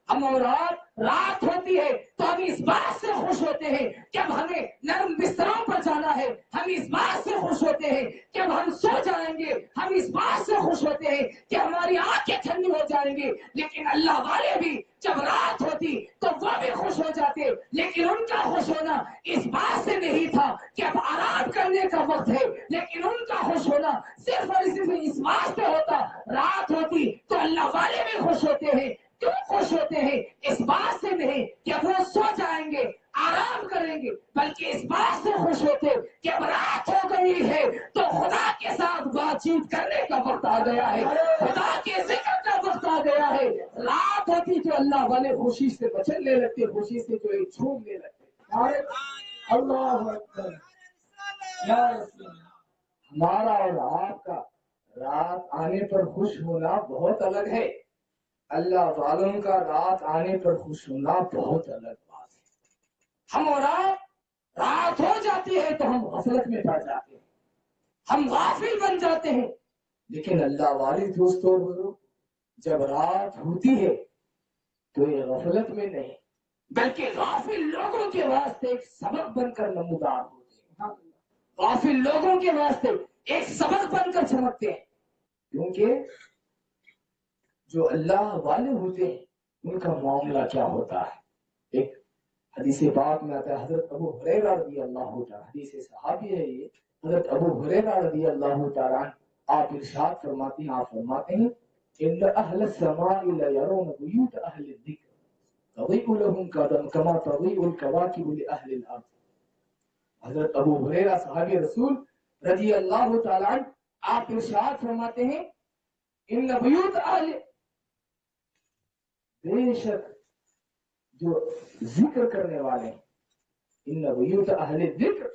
ہم اور آپ رات ہوتی ہے تو ہم اس بات سے خوش ہوتے ہیں کہ اب ہمیں نرم بستروں پر جانا ہے. ہم اس بات سے خوش ہوتے ہیں کہ اب ہم سو جائیں گے. ہم اس بات سے خوش ہوتے ہیں کہ ہماری آنکھیں ٹھنڈی ہو جائیں گی. لیکن اللہ والے بھی جب رات ہوتی تو وہ بھی خوش ہو جاتے, لیکن ان کا خوش ہونا اس بات سے نہیں تھا کہ اب آرام کرنے کا وقت ہے, لیکن ان کا خوش ہونا صرف اور صرف اس واسطے ہوتا رات ہوتی تو اللہ والے بھی خوش ہوتے ہیں. کیوں خوش ہوتے ہیں؟ اس بات سے نہیں کہ اب وہ سو جائیں گے, آرام کریں گے, بلکہ اس بات سے خوش ہوتے کہ اب رات ہو گئی ہے تو خدا کے ساتھ بات چیت کرنے کا وقت آ گیا ہے, خدا کے ذکر کا وقت آ گیا ہے. رات ہوتی تو اللہ والے خوشی سے بچنے لگتے, خوشی سے جو ایک جھومنے لگتے. اللہ اکبر. یا رسول اللہ. ہمارا اور آپ کا رات آنے پر خوش ہونا بہت الگ ہے, اللہ والوں کا رات آنے پر خوش ہونا بہت الگ بات ہے. ہم اور آپ رات ہو جاتی ہے تو ہم غفلت میں پڑ جاتے ہیں, ہم غافل بن جاتے ہیں. لیکن اللہ والے دوستوں جب رات ہوتی ہے تو یہ غفلت میں نہیں بلکہ غافل لوگوں کے واسطے ایک سبق بن کر نمودار ہوتے ہیں. غافل لوگوں کے واسطے ایک سبق بن کر چمکتے ہیں, کیونکہ جو اللہ والے ہوتے ہیں ان کا معاملہ کیا ہوتا ہے. ایک حدیث پاک میں آتا ہے, حضرت ابو ہریرہ رضی اللہ تعالیٰ, حدیث صحابی ہے یہ, حضرت ابو ہریرہ رضی اللہ تعالیٰ آپ ارشاد فرماتے ہیں, آپ فرماتے ہیں ان اہل السماء لیرون بیوت اہل الذکر تضیء لهم کما تضیء الکواکب لاہل الارض. حضرت ابو ہریرہ صحابی رسول رضی اللہ تعالیٰ آپ ارشاد فرماتے ہیں ان بیوت اہل, بے شک جو ذکر کرنے والے ہیں, ان بیوت اہل ذکر,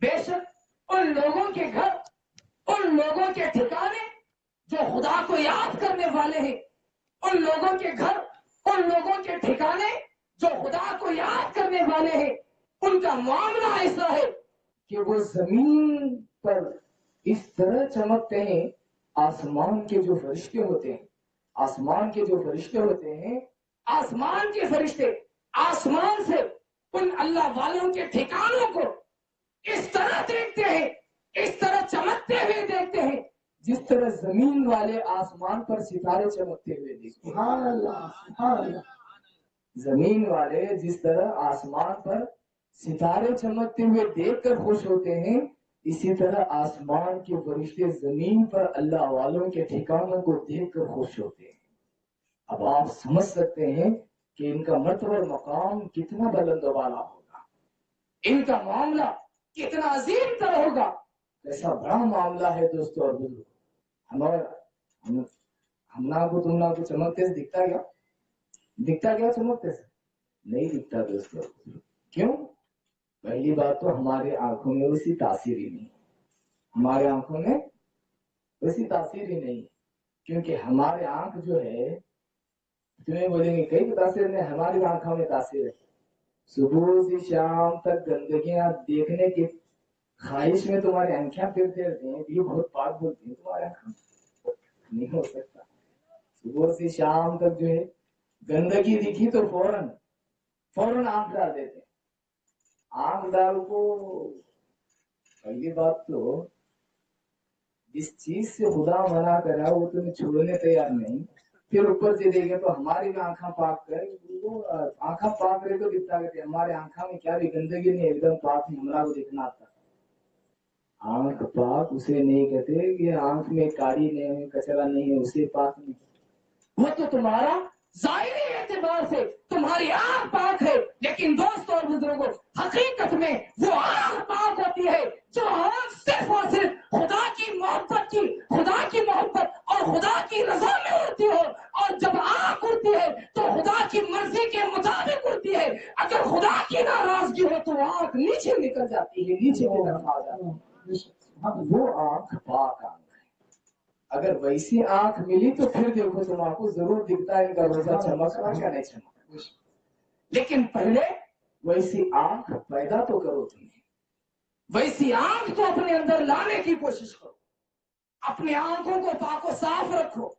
بے شک ان لوگوں کے گھر, ان لوگوں کے ٹھکانے جو خدا کو یاد کرنے والے ہیں, ان لوگوں کے گھر, ان لوگوں کے ٹھکانے جو خدا کو یاد کرنے والے ہیں, ان کا معاملہ ایسا ہے کہ وہ زمین پر اس طرح چمکتے ہیں, آسمان کے جو فرشتے ہوتے ہیں, آسمان کے جو فرشتے ہوتے ہیں, آسمان کے فرشتے آسمان سے ان اللہ والوں کے ٹھکانوں کو اس طرح دیکھتے ہیں, اس طرح چمکتے ہوئے دیکھتے ہیں جس طرح زمین والے آسمان پر ستارے چمکتے ہوئے دیکھتے ہیں. سبحان اللہ, سبحان اللہ. زمین والے جس طرح آسمان پر ستارے چمکتے ہوئے دیکھ کر خوش ہوتے ہیں, اسی طرح آسمان کے فرشتے زمین پر اللہ والوں کے ٹھکانوں کو دیکھ کر خوش ہوتے ہیں. اب آپ سمجھ سکتے ہیں کہ ان کا مرتبہ مقام کتنا بلند و بالا ہوگا, ان کا معاملہ کتنا عظیم تر ہوگا. ایسا بڑا معاملہ ہے دوستو اور بزرگوں. ہم نہ کو تم نہ کو چمکتے سے دکھتا کیا, دکھتا کیا چمکتے سے نہیں دکھتا دوستو. کیوں؟ پہلی بات تو ہمارے آنکھوں میں اسی تاثیر ہی نہیں, ہمارے آنکھوں میں ویسی تاثیر ہی نہیں, کیونکہ ہمارے آنکھ جو ہے, تمہیں بولیں گے کئی تاثیر نہیں, ہماری آنکھوں میں تاثیر ہے. صبح سے شام تک گندگیاں دیکھنے کی خواہش میں تمہاری آنکھیں پھرتے رہتے ہیں, یہ بہت پاک بولتی ہیں تمہارے آنکھوں, نہیں ہو سکتا. صبح سے شام تک جو ہے گندگی دکھی تو فوراً آنکھ ڈال دیتے ہیں. آنکھ ڈال کو پہلی بات تو جس چیز سے خدا منع کرا وہ تمہیں چھوڑنے تیار نہیں, پھر اوپر سے دیکھے تو ہماری بھی آنکھیں پاک کر, آنکھیں پاک رہے تو دکھتا کہتے ہمارے آنکھوں میں کیا بھی گندگی نہیں, ایک دم پاک نہیں, ہمارا کو دیکھنا آتا. آنکھ پاک اسے نہیں کہتے کہ آنکھ میں کاڑی نہیں ہے, کچرا نہیں ہے, اسے پاک نہیں. وہ تو تمہارا ظاہری اعتبار سے تمہاری آنکھ پاک ہے, لیکن دوستوں اور بزرگوں حقیقت میں وہ آنکھ پاک ہوتی ہے جو آنکھ صرف اور صرف خدا کی محبت کی, خدا کی محبت اور خدا کی رضا میں اڑتی ہو. اور جب آنکھ اڑتی ہے تو خدا کی مرضی کے مطابق اڑتی ہے. اگر خدا کی ناراضگی ہو تو آنکھ نیچے نکل جاتی ہے, نیچے کی طرف آ جاتی ہے. وہ آنکھ پاک آنکھ. اگر ویسی آنکھ ملی تو پھر دیکھو تم آپ کو ضرور دکھتا ہے ان کا روزہ چمک رہا کیا نہیں چمک, لیکن پہلے ویسی آنکھ پیدا تو کرو, تمہیں ویسی آنکھ تو اپنے اندر لانے کی کوشش کرو, اپنے آنکھوں کو پاک و صاف رکھو,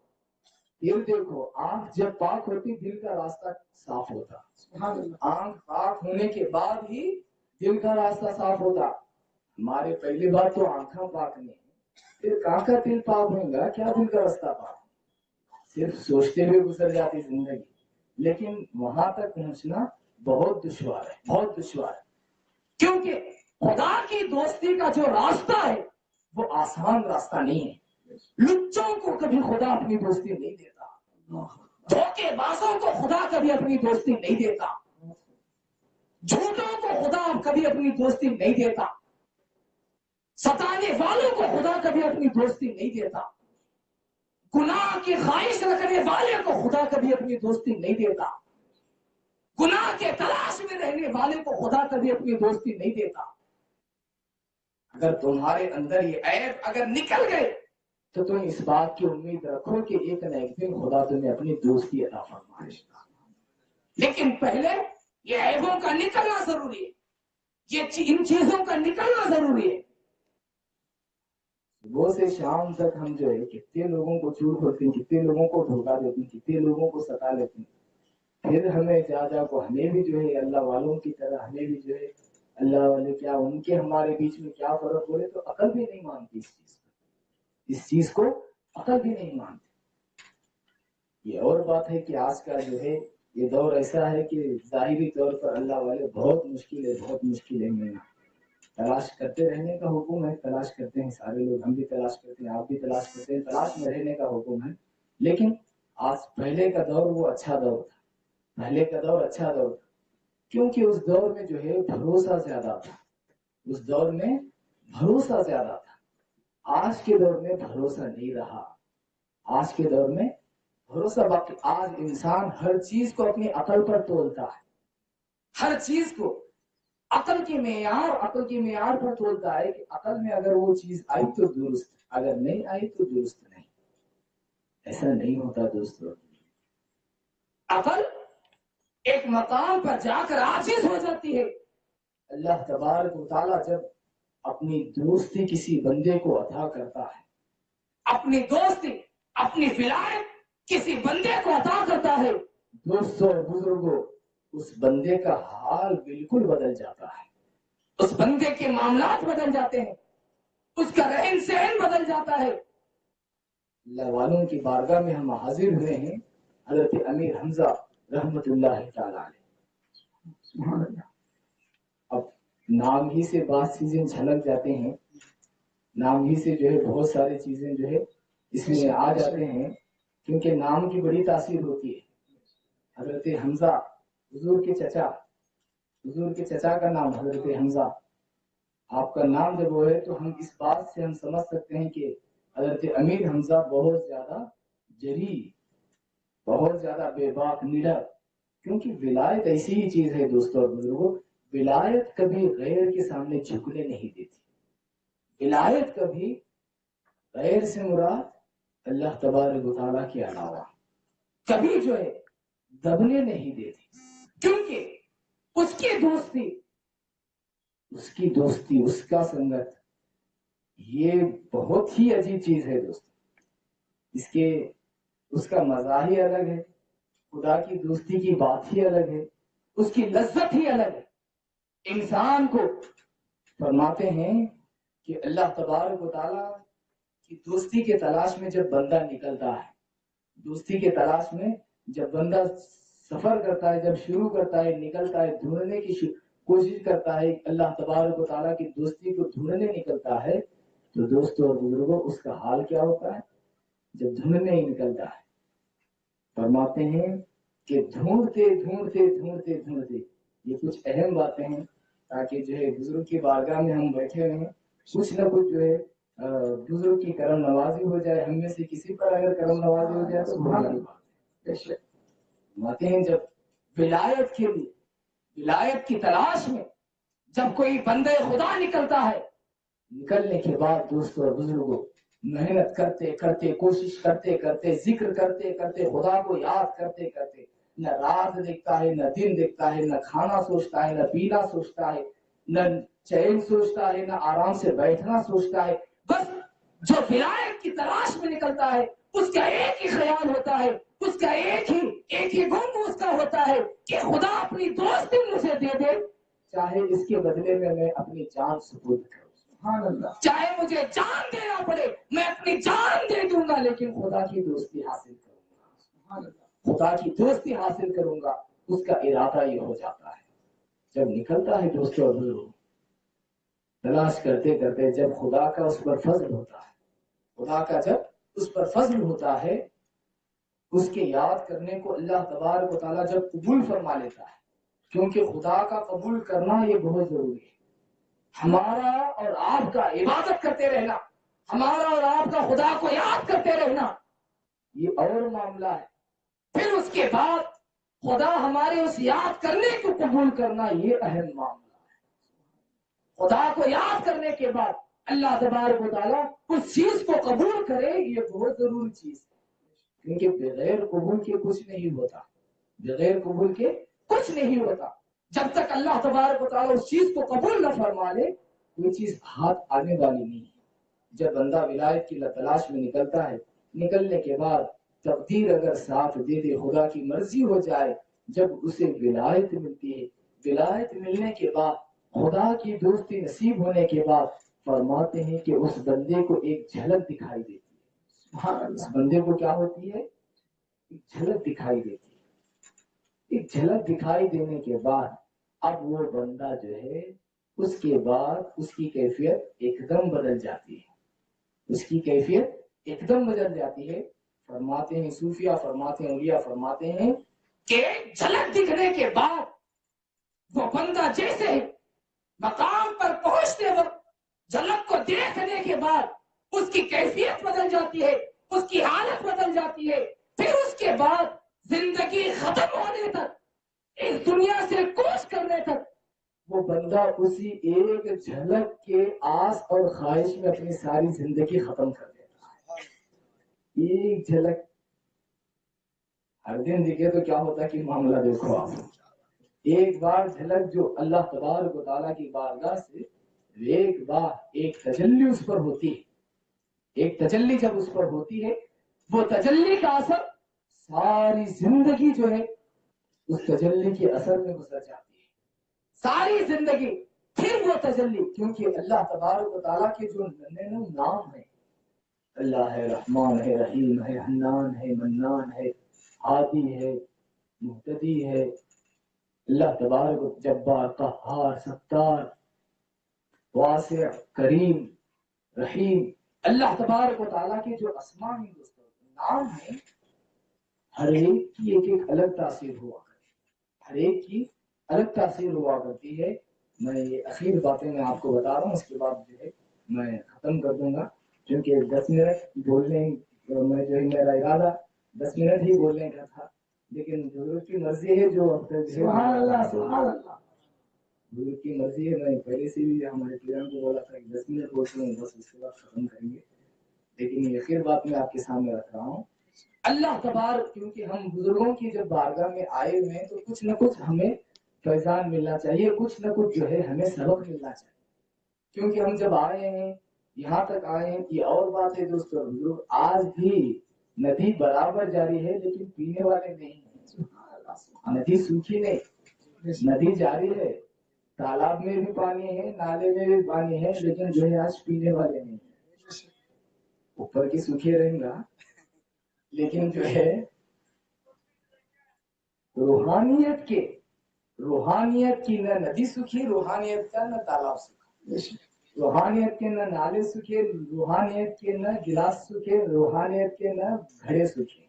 پھر دیکھو آنکھ جب پاک ہوتی دل کا راستہ صاف ہوتا. آنکھ پاک ہونے کے بعد ہی دل کا راستہ صاف ہوتا. ہمارے پہلی بات تو آنکھیں پاک نہیں ہے، پھر کہاں کا دل پاک ہوگا، کیا دل کا راستہ پاک؟ صرف سوچتے ہوئے گزر جاتی زندگی، لیکن وہاں تک پہنچنا بہت دشوار ہے، بہت دشوار ہے. کیونکہ خدا کی دوستی کا جو راستہ ہے وہ آسان راستہ نہیں ہے. لچوں کو کبھی خدا اپنی دوستی نہیں دیتا، دھوکے بازوں کو خدا کبھی اپنی دوستی نہیں دیتا، جھوٹوں کو خدا کبھی اپنی دوستی نہیں دیتا، ستانے والوں کو خدا کبھی اپنی دوستی نہیں دیتا، گناہ کی خواہش رکھنے والے کو خدا کبھی اپنی دوستی نہیں دیتا، گناہ کے تلاش میں رہنے والے کو خدا کبھی اپنی دوستی نہیں دیتا. اگر تمہارے اندر یہ عیب اگر نکل گئے تو تم اس بات کی امید رکھو کہ ایک نہ ایک دن خدا تمہیں اپنی دوستی عطا فرمائے. لیکن پہلے یہ عیبوں کا نکلنا ضروری ہے، ان چیزوں کا نکلنا ضروری ہے. صبح سے شام تک ہم جو ہے کتنے لوگوں کو چور کرتے ہیں، کتنے لوگوں کو دھوکہ دیتے ہیں، کتنے لوگوں کو ستا لیتے ہیں. پھر ہمیں جا کو ہمیں بھی جو ہے اللہ والوں کی طرح ہمیں بھی جو ہے اللہ والے کیا ان کے ہمارے بیچ میں کیا فرق ہو رہے، تو عقل بھی نہیں مانتی اس چیز کو عقل بھی نہیں مانتی. یہ اور بات ہے کہ آج کا جو ہے یہ دور ایسا ہے کہ ظاہری طور پر اللہ والے بہت مشکل ہے میں تلاش کرتے رہنے کا حکم ہے. تلاش کرتے ہیں سارے لوگ، ہم بھی تلاش کرتے ہیں، آپ بھی تلاش کرتے ہیں، تلاش میں رہنے کا حکم ہے. لیکن آج پہلے کا دور وہ اچھا دور تھا، پہلے کا دور اچھا دور تھا کیونکہ اس دور میں جو ہے بھروسہ زیادہ تھا، اس دور میں بھروسہ زیادہ تھا. آج کے دور میں بھروسہ نہیں رہا. آج کے دور میں بھروسہ باقی، آج انسان ہر چیز کو اپنی عقل پر تولتا ہے، ہر چیز کو عقل کے معیار پر تولتا ہے کہ عقل میں اگر وہ چیز آئی تو درست، اگر نہیں آئی تو درست نہیں. ایسا نہیں ہوتا دوستو. عقل ایک مقام پر جا کر عاجز ہو جاتی ہے. اللہ تبارک و تعالیٰ جب اپنی دوستی کسی بندے کو عطا کرتا ہے، اپنی دوستی اپنی ولایت کسی بندے کو عطا کرتا ہے، دوستوں اور بزرگوں اس بندے کا حال بالکل بدل جاتا ہے. اس بندے کے معاملات بدل جاتے ہیں، اس کا رہن سہن بدل جاتا ہے. اللہ والوں کی بارگاہ میں ہم حاضر ہوئے ہیں حضرت امیر حمزہ رحمت اللہ تعالی علیہ. اب نام ہی سے بعض چیزیں جھلک جاتے ہیں، نام ہی سے جو ہے بہت ساری چیزیں جو ہے اس میں آ جاتے ہیں کیونکہ نام کی بڑی تاثیر ہوتی ہے. حضرت حمزہ حضور کے چچا کا نام حضرت حمزہ، آپ کا نام جب وہ ہے تو ہم اس بات سے ہم سمجھ سکتے ہیں کہ حضرت امیر حمزہ بہت زیادہ جری، بہت زیادہ بے باک نڈر. کیونکہ ولایت ایسی ہی چیز ہے دوستوں اور بزرگوں، ولایت کبھی غیر کے سامنے جھکنے نہیں دیتی. ولایت کبھی غیر سے مراد اللہ تبارک و تعالیٰ کے علاوہ کبھی جو ہے دبنے نہیں دیتی. کیونکہ اس کی دوستی اس کا سنگت یہ بہت ہی عجیب چیز ہے دوستو. اس کا مزہ ہی الگ ہے، خدا کی دوستی کی بات ہی الگ ہے، اس کی لذت ہی الگ ہے. انسان کو فرماتے ہیں کہ اللہ تبارک و تعالیٰ کی دوستی کے تلاش میں جب بندہ نکلتا ہے، دوستی کے تلاش میں جب بندہ سفر کرتا ہے، جب شروع کرتا ہے، نکلتا ہے، ڈھونڈنے کی کوشش کرتا ہے اللہ تبارک و تعالیٰ کی دوستی کو ڈھونڈنے نکلتا ہے، تو دوستوں اور بزرگوں اس کا حال کیا ہوتا ہے جب ڈھونڈنے ہی نکلتا ہے. فرماتے ہیں کہ ڈھونڈتے یہ کچھ اہم باتیں ہیں تاکہ جو ہے بزرگ کی بارگاہ میں ہم بیٹھے ہوئے ہیں، کچھ نہ کچھ جو ہے بزرگ کی کرم نوازی ہو جائے، ہم میں سے کسی پر اگر کرم نوازی ہو جائے تو بڑی بات ہے. فرماتے ہیں جب ولایت کے لیے، ولایت کی تلاش میں جب کوئی بندے خدا نکلتا ہے، نکلنے کے بعد دوستوں اور بزرگوں محنت کرتے کوشش کرتے ذکر کرتے خدا کو یاد کرتے نہ رات دیکھتا ہے، نہ دن دیکھتا ہے، نہ کھانا سوچتا ہے، نہ پینا سوچتا ہے، نہ چین سوچتا ہے، نہ آرام سے بیٹھنا سوچتا ہے. بس جو ولایت کی تلاش میں نکلتا ہے اس کا ایک ہی خیال ہوتا ہے، اس کا ایک ہی گم اس کا ہوتا ہے کہ خدا اپنی دوستی مجھے دے دے، چاہے اس کے بدلے میں میں اپنی جان سپرد کروں، سبحان اللہ، چاہے مجھے جان دینا پڑے میں اپنی جان دے دوں گا، لیکن خدا کی دوستی حاصل کروں گا، سبحان اللہ، خدا کی دوستی حاصل کروں گا، اس کا ارادہ یہ ہو جاتا ہے۔ جب نکلتا ہے دوستوں اور بزرگوں، تلاش کرتے کرتے جب خدا کا اس پر فضل ہوتا ہے، خدا کا جب اس پر فضل ہوتا ہے، اس کے یاد کرنے کو اللہ تبارک و تعالیٰ جب قبول فرما لیتا ہے، کیونکہ خدا کا قبول کرنا یہ بہت ضروری ہے۔ ہمارا اور آپ کا عبادت کرتے رہنا، ہمارا اور آپ کا خدا کو یاد کرتے رہنا، یہ اور معاملہ ہے۔ پھر اس کے بعد خدا ہمارے اس یاد کرنے کو قبول کرنا، یہ اہم معاملہ ہے۔ خدا کو یاد کرنے کے بعد اللہ تبارک و تعالیٰ اس چیز کو قبول کرے، یہ بہت ضروری چیز ہے، کیونکہ بغیر قبول کے کچھ نہیں ہوتا، بغیر قبول کے کچھ نہیں ہوتا۔ جب تک اللہ تبارک و تعالیٰ اس چیز کو قبول نہ فرما لے، وہ چیز ہاتھ آنے والی نہیں ہے۔ جب بندہ ولایت کی تلاش میں نکلتا ہے، نکلنے کے بعد تقدیر اگر ساتھ دے دے، خدا کی مرضی ہو جائے، جب اسے ولایت ملتی ہے، ولایت ملنے کے بعد خدا کی دوستی نصیب ہونے کے بعد فرماتے ہیں کہ اس بندے کو ایک جھلک دکھائی دیتی ہے۔ اس بندے کو کیا ہوتی ہے؟ ایک جھلک دکھائی دیتی ہے۔ ایک جھلک دکھائی دینے کے بعد اب وہ بندہ جو ہے، اس کے بعد اس کی کیفیت ایک دم بدل جاتی ہے، اس کی کیفیت ایک دم بدل جاتی ہے۔ فرماتے ہیں صوفیہ، فرماتے ہیں اولیاء، فرماتے ہیں کہ جھلک دکھنے کے بعد وہ بندہ جیسے مقام پر پہنچتے وقت جھلک کو دیکھنے کے بعد اس کی کیفیت بدل جاتی ہے، اس کی حالت بدل جاتی ہے، پھر اس کے بعد زندگی ختم ہونے تک، اس دنیا سے کوچ کرنے تک، وہ بندہ اسی ایک جھلک کے آس اور خواہش میں اپنی ساری زندگی ختم کر دیتا ہے۔ ایک جھلک ہر دن دکھے تو کیا ہوتا ہے کہ معاملہ دیکھو آپ، ایک بار جھلک جو اللہ تبارک و تعالیٰ کی بارگاہ سے ایک بار ایک تجلی اس پر ہوتی ہے، ایک تجلی جب اس پر ہوتی ہے، وہ تجلی کا اثر ساری زندگی جو ہے اس تجلی کے اثر میں گزر جاتی ہے، ساری زندگی۔ پھر وہ تجلی، کیونکہ اللہ تبارک و تعالیٰ کے جو نام ہے، اللہ ہے، رحمان ہے، رحیم ہے، حنان ہے، منان ہے، ہادی ہے، مہتدی ہے، اللہ تبارک و جبار، قہار، ستار، واسع، کریم، رحیم، اللہ تبارک و تعالیٰ کے جو اسماء ہیں دوستوں، نام ہیں، ہر ایک کی ایک ایک الگ تاثیر ہوا کرتی ہے، ہر ایک کی الگ تاثیر ہوا کرتی ہے۔ میں یہ اخیر باتیں میں آپ کو بتا رہا ہوں، اس کے بعد جو ہے میں ختم کر دوں گا، کیونکہ 10 منٹ بولنے میں جو ہے میرا ارادہ 10 منٹ ہی بولنے کا تھا، لیکن بزرگ کی مرضی ہے جو اب تک سبحان اللہ، سبحان اللہ، بزرگ کی مرضی ہے۔ میں پہلے سے بھی ہمارے پیروں کو بولا تھا کہ 10 منٹ بولتے ہیں، بس اس کے بعد ختم کریں گے، لیکن یہ آخر بات میں آپ کے سامنے رکھ رہا ہوں۔ اللہ تبارک، کیونکہ ہم بزرگوں کی جب بارگاہ میں آئے ہوئے ہیں تو کچھ نہ کچھ ہمیں فیضان ملنا چاہیے، کچھ نہ کچھ جو ہے ہمیں سبق ملنا چاہیے، کیونکہ ہم جب آئے ہیں یہاں تک آئے ہیں، یہ اور بات ہے دوستوں، بزرگ آج بھی ندی برابر جاری ہے لیکن پینے والے نہیں ہیں، ندی سوکھی نہیں، ندی جاری ہے، تالاب میں بھی پانی ہے، نالے میں بھی پانی ہے، لیکن جو ہے آج پینے والے نہیں ہیں۔ اوپر کی سوکھی رہیں گا، لیکن جو ہے روحانیت کی نہ ندی سوکھی، روحانیت کا نہ تالاب سوکھا، روحانیت کے نہ نالے سوکھے، روحانیت کے نہ گلاس سوکھے، روحانیت کے نہ گھڑے سوکھے۔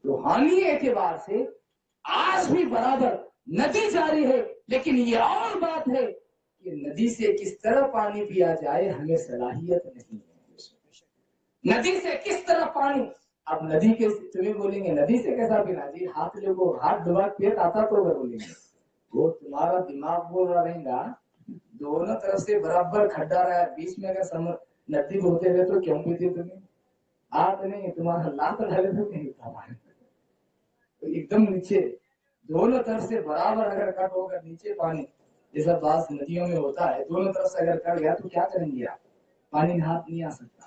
روحانی اعتبار سے آج بھی برابر ندی جاری ہے، لیکن یہ اور بات ہے کہ ندی سے کس طرح پانی پیا جائے ہمیں صلاحیت نہیں ہے۔ ندی سے کس طرح پانی، اب ندی کے تمہیں بولیں گے ندی سے کیسا پینا جی، ہاتھ لوگو، ہاتھ دبا پیٹ آتا تو بولیں گے، وہ تمہارا دماغ بول رہا رہے گا دونوں طرف سے برابر کھڈا رہا ہے، بیچ میں اگر ندی بولتے ہوئے تو کیوں پیتے تمہیں، ہاتھ نہیں تمہارا لات ڈالے تو نہیں تھا، ایک دم نیچے دونوں طرف سے برابر اگر کٹ ہوگا نیچے پانی، جیسا بعض ندیوں میں ہوتا ہے، دونوں طرف سے اگر کٹ گیا تو کیا کریں گے آپ، پانی ہاتھ نہیں آ سکتا،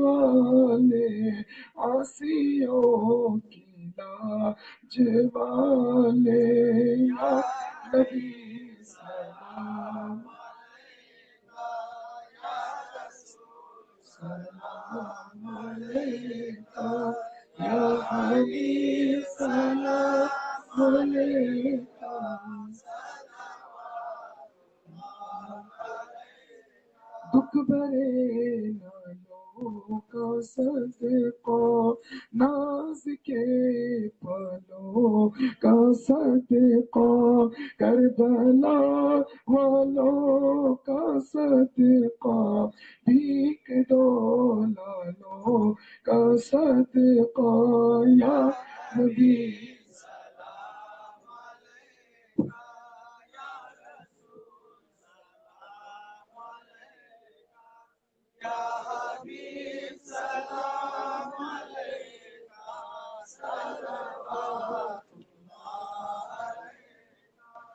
والے آسیوں کی لاج والے یا نبی سلام سلام علیکہ یا حبیب سلام علیکہ دکھ بھرے لالوں کا صدقہ ناز کے پلوں کا صدقہ کربلا والوں کا صدقہ بھیک دو لالوں کا صدقہ یا نبی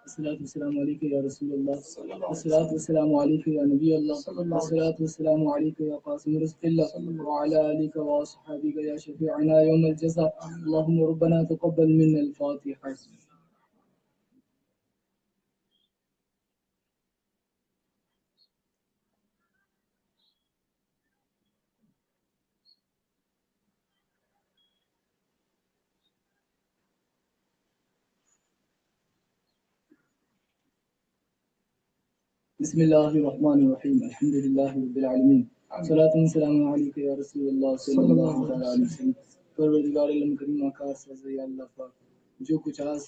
الصلاۃ والسلام علیکم یا رسول اللہ الصلاۃ والسلام علیکم یا نبی اللہ الصلاۃ والسلام علیکم یا قاسم رزق اللہ وعلى آلك واصحابك یا شفیعنا یوم الجزاء اللهم ربنا تقبل منا الفاتحہ. بسم اللہ الرحمن الرحیم الحمد للہ رب العالمین صلاۃ و سلام علیک یا رسول اللہ صلی اللہ تعالی علیہ وسلم. پروردگار عالم کریم آقا سرزد یا اللہ پاک جو کچھ آج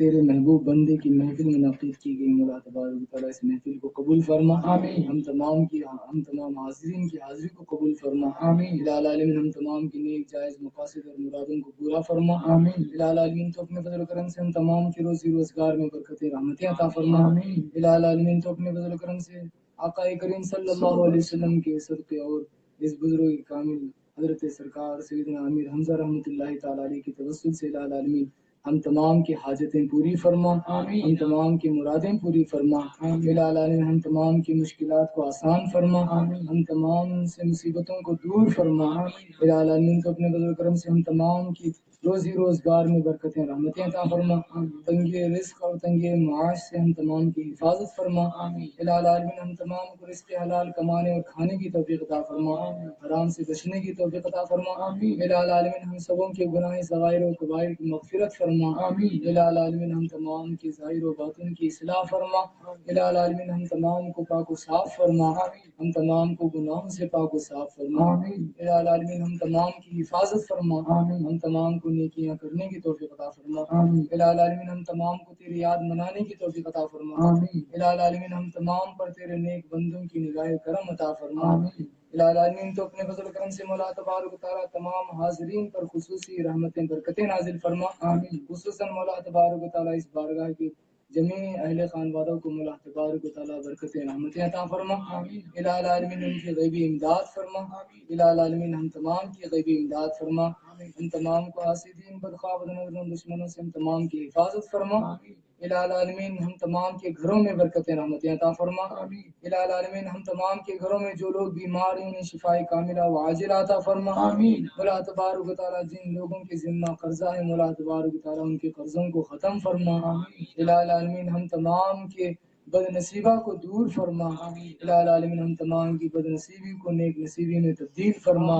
تیرے محبوب بندے کی محفل منعقد کی گئی مولا تبارک و تعالیٰ اس محفل کو قبول فرما آمین. ہم تمام حاضرین کی حاضری کو قبول فرما آمین. الہ العالمین ہم تمام کی نیک جائز مقاصد اور مرادوں کو پورا فرما آمین. الہ العالمین تو اپنے فضل و کرم سے ہم تمام کی روزی روزگار میں برکتیں رحمتیں عطا فرما آمین. الہ العالمین تو اپنے فضل و کرم سے آقا کریم صلی اللہ علیہ وسلم کے صدقے اور اس بزرگ کامل حضرت سرکار سیدنا امیر حمزہ رحمۃ اللہ تعالی علیہ کے توسل سے الہ العالمین ہم تمام کی حاجتیں پوری فرما آمین. ہم تمام کی مرادیں پوری فرما آمین. الہ العالمین ہم تمام کی مشکلات کو آسان فرما آمین. ہم تمام سے مصیبتوں کو دور فرما آمین. الہ العالمین تو اپنے فضل و کرم سے ہم تمام کی روزی روزگار میں برکتیں رحمتیں عطا فرما آمین. تنگی رزق اور تنگی معاش سے ہم تمام کی حفاظت فرما آمین. الہ العالمین ہم تمام کو رزق حلال کمانے اور کھانے کی توفیق عطا فرما آمین. حرام سے بچنے کی توفیق عطا فرما آمین. الہ العالمین ہم سبوں کے گناہ صغائر و کبائر کی مغفرت فرما آمین. الہ العالمین ہم تمام کی ظاہر و باطن کی اصلاح فرما. الہ العالمین ہم تمام کو پاک و صاف فرما آمین. ہم تمام کو گناہوں سے پاک و صاف فرما آمین. الہ العالمین ہم تمام کی حفاظت فرما آمین. ہم تمام کو نیکیاں کرنے کی توفیق عطا فرما آمین. الہ العالمین ہم تمام کو تیری یاد منانے کی توفیق عطا فرما آمین. الہ العالمین ہم تمام پر تیرے نیک بندوں کی نگاہ کرم عطا فرما آمین. الہ العالمین تو اپنے فضل و کرم سے مولا تبارک و تعالیٰ تمام حاضرین پر خصوصی رحمتیں برکتیں نازل فرما آمین. خصوصاً مولا تبارک و تعالیٰ اس بارگاہ کے جمیع اہل خانوادوں کو مولا تبارک و تعالیٰ برکتیں رحمتیں عطا فرما آمین. الہ العالمین ان کی غیبی امداد فرما آمین. الہ العالمین ہم تمام کی غیبی امداد فرما آمین. ہم تمام کو حاسدین بدخواہ بدنظروں دشمنوں سے ہم تمام کی حفاظت فرما آمین. الہ العالمین ہم تمام کے گھروں میں برکتیں رحمتیں عطا فرما آمین. الہ العالمین ہم تمام کے گھروں میں جو لوگ بیمار ہیں انہیں شفائے کاملہ و عاجلہ عطا فرما آمین. مولا تبارک و تعالیٰ جن لوگوں کے ذمہ قرضہ ہے مولا تبارک و تعالیٰ ان کے قرضوں کو ختم فرما آمین. الہ العالمین ہم تمام کے بد نصیبہ کو دور فرما آمین. الہ العالمین ہم تمام کی بد نصیبی کو نیک نصیبی میں تبدیل فرما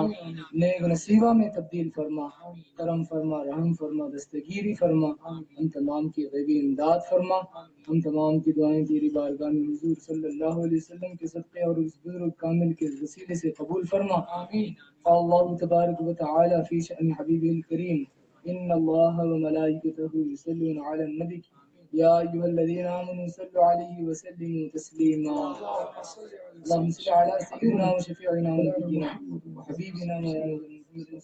نیک نصیبہ میں تبدیل فرما کرم فرما رحم فرما دستگیری فرما. ہم تمام کی غیبی امداد فرما. ہم تمام کی دعائیں تیری بارگاہ میں حضور صلی اللہ علیہ وسلم کے صدقے اور اس بزرگ کامل کے وسیلے سے قبول فرما آمین. اللہ تبارک و تعالی فی شأن حبیبہ الکریم ان اللہ وملائکتہ یصلون علی النبی یا ایھا الذین آمنوا صلوا علیہ وسلموا تسلیما. اللهم صل علی سیدنا و شفیعنا و نبینا حبیبنا محمد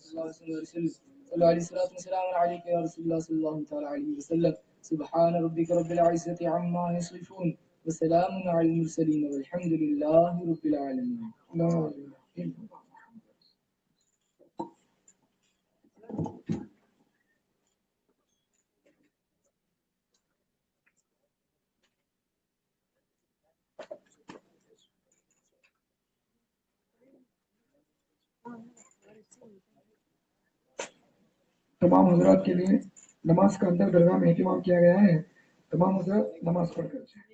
صلی اللہ علیہ وسلم صلی علیہ الصلوۃ والسلام علیک یا رسول اللہ صلی اللہ تعالی علیہ وسلم. سبحان ربک رب العزة عما یصفون وسلام علی المرسلین والحمد للہ رب العالمین. لا الہ الا اللہ. تمام حضرات کے لیے نماز کا اندر درگاہ میں اہتمام کیا گیا ہے. تمام حضرات نماز پڑھ کر جائیں.